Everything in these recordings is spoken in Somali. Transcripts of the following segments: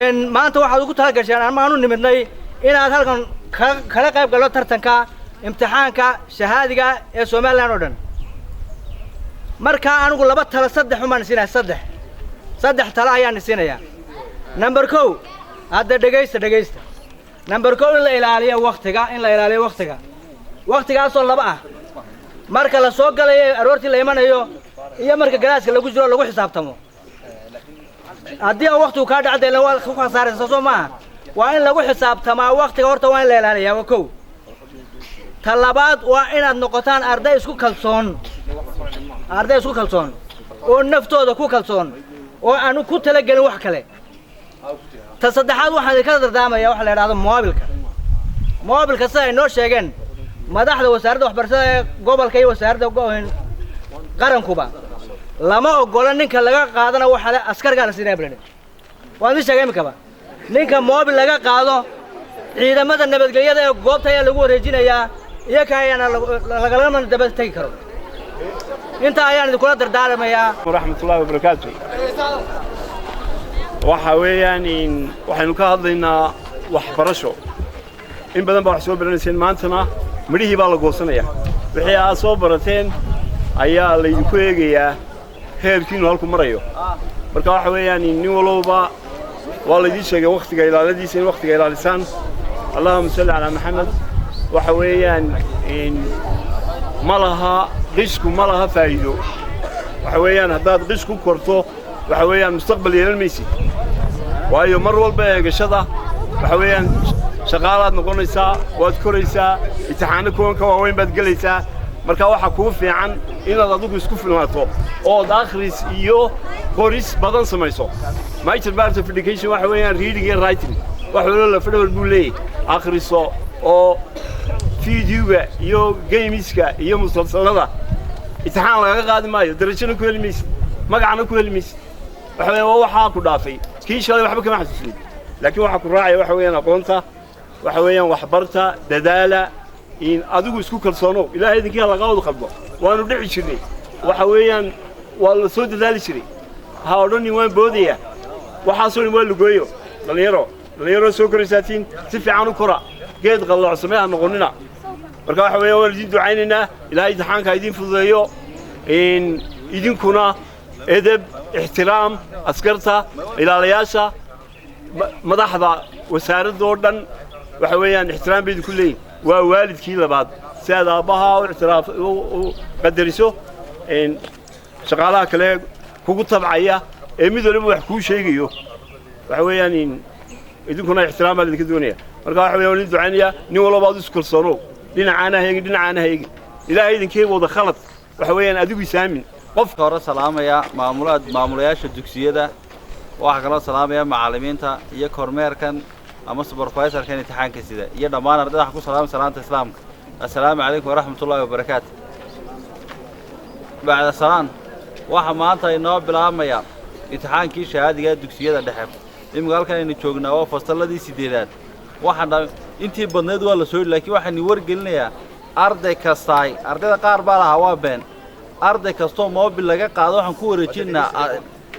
ما أنت واحد يقول هذا الشيء أنا ما أنو نمدني إن هذا كان خلق قلب قالوا ترتنك امتحانك شهادة السومال لانودن مركا أنا أقول لبض ثلاث صدح وما نسينا صدح ثلاثة يعني نسينا يا نمبر كو هذا دقيست نمبر كو إلا إلى وقتك أصلا لبعه مركا لسوق لي أروتي اللي يمنع هي مركا جلاس اللي يجوا لو حساب تمو هدي وقته كاد عدل لو خوف صار سوسو ما وين لو حساب تما وقتك ورتا وين لا يا وكو طلبات وين النقطان أرضي اسكو كلسون ونفتوده كو كلسون وأنا كنت لقى واحد كله تصدحات واحد كذا دامه يا واحد هذا موابل ساي نور شيئين مدحda wasaaradda waxbarashada gobolka iyo wasaaradda qarankuba lama ogola ninka laga qaadana waxa la askargaana siinay bleen waan idin sheegay imika ninka moobil laga qaado ciidamada nabadgelyada ee goobta ayaa lagu wareejinayaa iyaga ayana laga daba tagi karo inta ayaan idin kula dardaarmayaa waraxmatullaahi wabarakaatu waxa weeyaan waxaynu ka hadlaynaa waxbarasho in badan baa wax soo baranayeen maantana midhihii baa la goosanaya wixii aad soo barateen ayaa la idinku eegayaa heerkiinu halku marayo marka waxa weeyaan nin walba waa la idin sheegay waqtiga ilaaladiisa in waqtiga ilaalisaan allahumma salli ala maxamed waxa weeyaan malaha qishku malaha faa'iido waxa weeyaan haddaad qish ku korto waxa weeyaan mustaqbal yeelan maysid waayo mar walba eegashada waxa weeyaan shaqaalaad noqonaysaa waad koraysaa imtixaano kuwanka waaweyn baad gelaysaa marka waxa kugu fiican inaad adigu isku filnaato oo akhris iyo qoris badan samayso major part of education waxa weeyaan reading and writing waxa la fadhiyo buu leeyahay akhriso oo fiidiyoga iyo gameska iyo musalsalada imtixaan laga qaadi maayo darajana ku helmaysid magacana ku helmaysid waxa ku dhaafay kii shalay waxba kama xasuusin laakiin waxa ku raacay waxa weeyaan aqoonta waxa weeyaan waxbarta dadaala in adigu isku kalsoono ilaahay idinkii la qaado qalbo waanu dhici jirnay waxa weeyaan waa la soo dadaali jiray ha odhanin waan boodaya waxa soo in waa lugooyo dhalinyaro soo korisaatiin si fiican u kora geed qalloocsamay aan noqonina marka waxa weeyaan waan idin ducaynaynaa ilaahay imtixaanka idin fududeeyo in idinkuna edeb ixtiraam askarta ilaaliyaasha madaxda wasaaradda oo dhan waxa weeyaan ixtiraam bay ku leeyihiin waa waalidkii labaad si aad aabaha u ixtiraaf u qadariso shaqaalaha kale kugu tabcaya ee mid walba wax kuu sheegayo waxa weeyaan idinkuna ixtiraam baa idinka doonaya marka waxa weeyaan idin ducaynaya nin walba aad isku kalsoono dhinacaana heegi ilaahay idinkii wada khalad waxa weeyaan adigu isaamin qofka hore salaamaya maamulayaasha dugsiyada waxa kala salaamaya macallimiinta iyo kormeerkan ama supervisorkan imtixaanka sida iyo dhammaan ardayda ku salaanta islaamka assalaamu calaykum waraxmatullaahi wabarakaatu bacda salaan waxa maanta inoo bilaabmaya imtixaankii shahaadiga dugsiyada dhexe imika halkan aynu joognaa oo fasalladii 8aad waxaan intii badneed waa la soo laakiin waxaan wargelinayaa arday kastaay ardayda qaar baa lahaa waa been arday kasto moobil laga qaado waxaan ku wareejinaa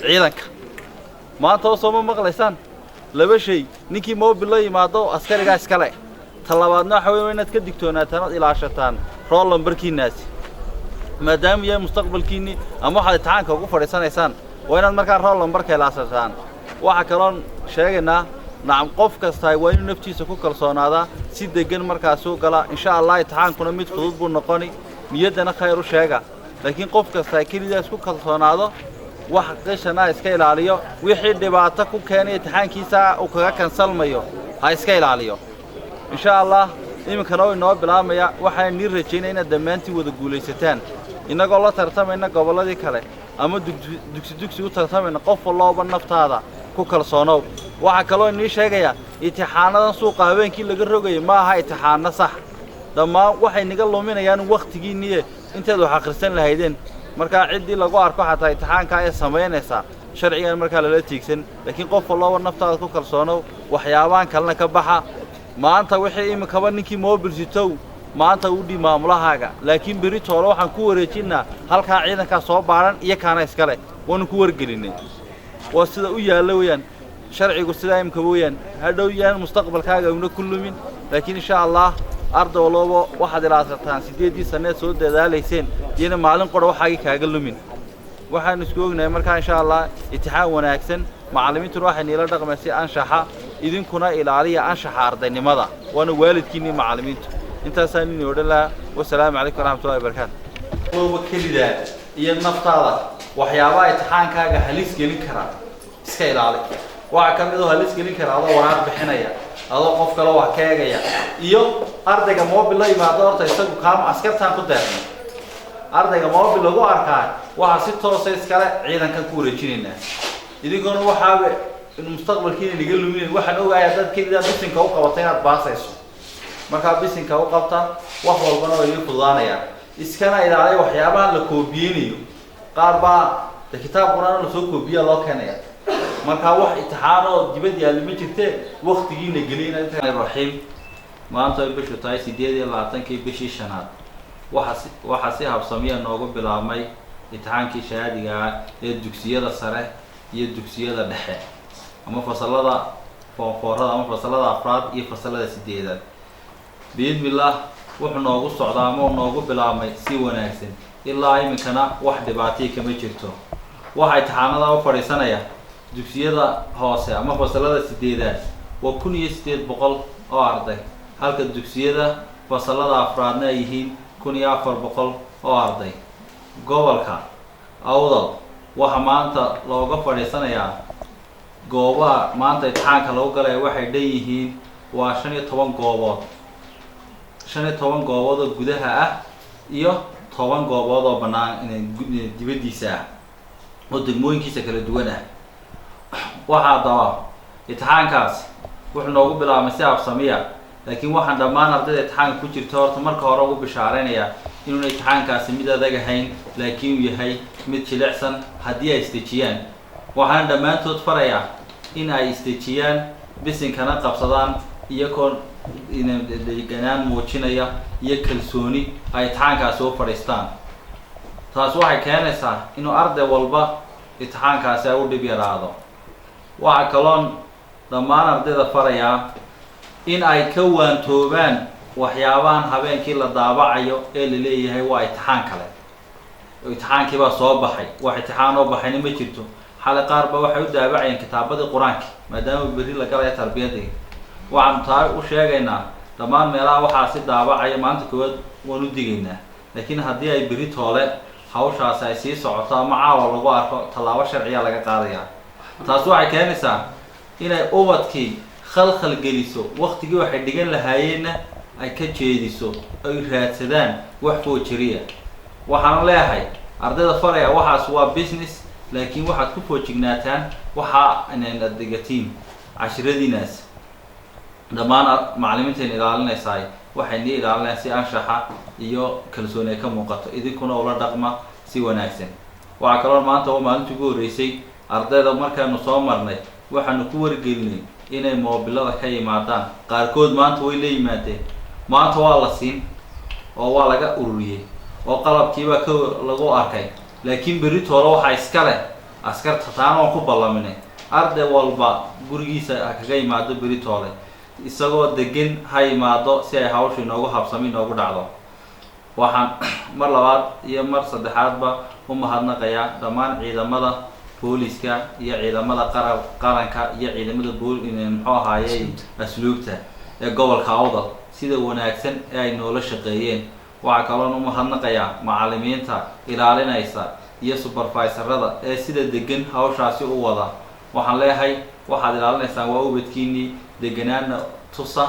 ciidanka maanta soo ma maqlaysaan laba shay ninkii moobil la yimaado askariga iskale talabaadna waxa weeye inaad ka digtoonaataan ilaashataan rool lambarkiinaasi maadaama yahay mustaqbalkiini ama waxa imtixaanka ugu fadhiisanaysaan waa inaad markaa rool lambarka ilaashataan waxa kaloon sheegaynaa nacam qof kasta waa inuu naftiisa ku kalsoonaada si degan markaas uu gala insha Allah imtixaankuna mid fudud buu noqoni niyadana khayr u sheega laakiin qof kasta kaliya isku kalsoonaado wax qishana iska ilaaliyo wixii dhibaato ku keenay imtixaankiisa uu kaga kansalmayo ha iska ilaaliyo insha Allah iminkana inoo bilaabmaya waxaan ni rajaynaynaa dhammaantii wada guuleysataan inagoo la tartamayna goboladii kale ama dugsi u tartamayna qof walba naftaada ku kalsoonow waxa kale oo inii sheegaya imtixaanadan suuqa habeenkii laga rogay ma aha imtixaano sax dhammaan waxay niga luminayaan waqtigiinii intaad wax akhrisan lahaydeen marka cidii lagu arko xataa imtixaanka ay sameynaysa sharciyan marka la tiigsan laakiin qof walba naftaada ku kalsoonow waxyaabaan kalena ka baxa maanta wixii imikaba ninkii moobil sitow maanta u dhii maamulahaaga laakiin bari toolo waxaan ku wareejinaa halka ciidanka soo baaran iyo kaana iskale waan ku wargelinay waa sida u yaala weeyaan sharcigu sidaa imka weeyaan hadhow yaan mustaqbalkaaga una kullumin laakiin insha Allah arday walba waxaad ilaasataan 8 sano soo dadaalayseen iyana maalin qor waxaagi kaaga lumin waxaan isku ognahay markaa insha Allah itixaan wanaagsan macallimiintu waxay niila dhaqmaysaa anshaxa idinkuna ilaaliya anshaxa ardaynimada wana waalidkiina macallimiintu intaasaan inoo odhan wassalaamu calaykum warahmatullahi wabarakaatuh oo kelida iyo naftaada waxyaabaha itixaankaaga halis gelin kara iska ilaali waxa kamid ah halis gelin kara adoo waraaq bixinaya adoo qof kale wax ka eegaya iyo ardayga mobile la yimaado horta isagu kaam askartaan ku deeqay ardayga mobile lagu arkaa waxa si toos ah iskale ciidankan ku wareejinayna idinkuna waxaa in mustaqbalkiina niga lumin waxaan ogahay dad kelida bisinka u qabatay inaad baasayso marka bisinka u qabta wax walbana way fududaanayaan iskana ilaaliya waxyaabaha la koobiyeynayo qaar baa kitaab quraan la soo koobiya loo keenaya marka wax itixaano dibad yaal ma jirtee waqtigiina galina inta raxiim maanta bishu tahay 8 bishii shanaad waxa si habsamiya noogu bilaabmay itixaankii shahaadiga ee dugsiyada sare iyo dugsiyada dhexe ama fasalada foorada ama fasalada afraad iyo fasalada 8aad biidmillah wuxuu noogu socdaa ama noogu bilaabmay si wanaagsan ilaa iminkana wax dhibaato kama jirto waxa itixaanada u fadhiisanaya dugsiyada hoose ama fasalada 8aad waa 1800 oo arday halka dugsiyada fasalada afraadna ay yihiin 1400 oo arday gobolka awdal waxa maanta looga fadhiisanayaa goobaha maanta itixaanka lagu galay waxay dheeyihiin waa 15 goobood 15 goobood oo gudaha ah iyo 10 goobood oo banaan dibadiisa ah oo degmooyinkiisa kala duwan ah waxa daba itixaankaas wuxuu noogu bilaabmay si habsamiya laakiin waxaan dhammaan ardayda itixaanka ku jirto horta marka hore ugu bishaareynaya inuu itixaankaasi mid adag ahayn laakiin uu yahay mid jilicsan haddii ay istejiyaan waxaan dhammaantood farayaa in ay istejiyaan bisinkana qabsadaan iyagoo deganaan muujinaya iyo kalsooni ay itixaankaasi u fadhiistaan taas waxay keenaysaa inuu arday walba itixaankaasi ay u dhib yaraado waxa kaloon dhammaan ardayda farayaa in ay ka waantoobaan waxyaabahan habeenkii la daabacayo ee la leeyahay waa itixaan kale itixaankii baa soo baxay wax itixaan oo baxayna ma jirto xalay qaar ba waxay u daabacayeen kitaabada quraanka maadaama bari la galay tarbiyada waxaan taa u sheegaynaa dhammaan meelaha waxa si daabacaya maanta kood waan u digaynaa laakiin haddii ay bari toole hawshaas ay sii socoto ama caawa lagu arko talaabo sharciya laga qaadaya taas waxay keenaysaa inay ubadkii khalkhal geliso waqtigii waxay dhigan lahaayeenna ay ka jeediso ay raadsadaan wax foojiriya waxaan leeyahay ardayda faraya waxaas waa business laakiin waxaad ku foojignaataan waxa inay adigatiin casharadiinaas dhammaan macallimiinta ilaalinaysaa waxay ni ilaalinayaan si anshaxa iyo kalsooni ka muuqato idinkuna ula dhaqma si wanaagsan waxa kale oo maanta oo maalintii ugu horeysay ardayda markaanu soo marnay waxaanu ku wargelinay inay mobilada ka yimaadaan qaarkood maanta way la yimaadeen maanta waa la siin oo waa laga ururiyay oo qalabkiiba ka lagu arkay laakiin bari toolo waxa iska leh askarta taan oo ku ballaminay arday walba gurigiisa kaga yimaado bari toole isagoo degan ha yimaado si ay hawshu inoogu habsami inoogu dhacdo waxaan mar labaad iyo mar saddexaadba u mahadnaqayaa dhammaan ciidamada booliska iyo ciidamada qaranka iyo ciidamada muxuu ahaayay asluubta ee gobolka awdal sida wanaagsan ee ay noola shaqeeyeen waxa kale oo mahadnaqayaa macallimiinta ilaalinaysa iyo supervisorada ee sida degan hawshaasi u wada waxaan leeyahay waxaad ilaalinaysaan waa ubadkiinii deganaana tusa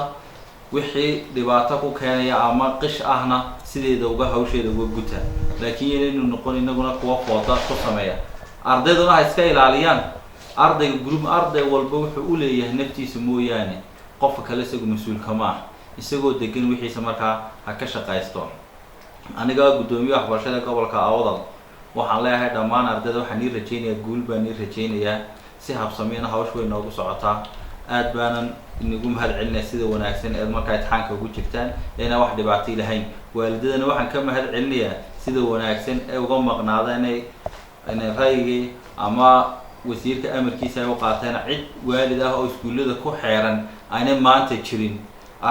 wixii dhibaato ku keenaya ama qish ahna sideeda uga hawsheeda uga guta laakiin inaynu noqon inaguna kuwa fooda ku sameeya ardayduna iska ilaaliyaan ardayga group arday walba wuxuu u leeyahay naftiisa mooyaane qofka kale isagu mas'uul kama isagoo degan wixiisa markaa ha ka shaqaysto aniga gudoomiyaha waxbarashada gobolka awdal waxaan leeyahay dhammaan ardayda waxaan ii rajaynayaa guul baan ii rajaynayaa si habsamiina hawshu way noogu socotaa aad baanan inagu mahad celinaa sida wanaagsan ee markaa imtixaanka ugu jirtaan inay wax dhibaato lahayn waalidadana waxaan ka mahad celinayaa sida wanaagsan ee uga maqnaada inay ra'yigii ama wasiirka amarkiisa ay u qaateen cid waalid ah oo iskuullada ku xeeran aanay maanta jirin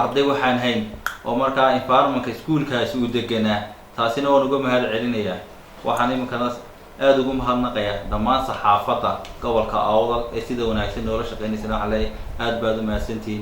arday waxaan hayn oo markaa environmentka iskuulkaasi uu deganaa taasina waan uga mahad celinayaa waxaan iminkana aad ugu mahadnaqayaa dhammaan saxaafadda gobolka Awdal ee sida wanaagsan noola shaqeynaysa aad baad u mahadsantihiin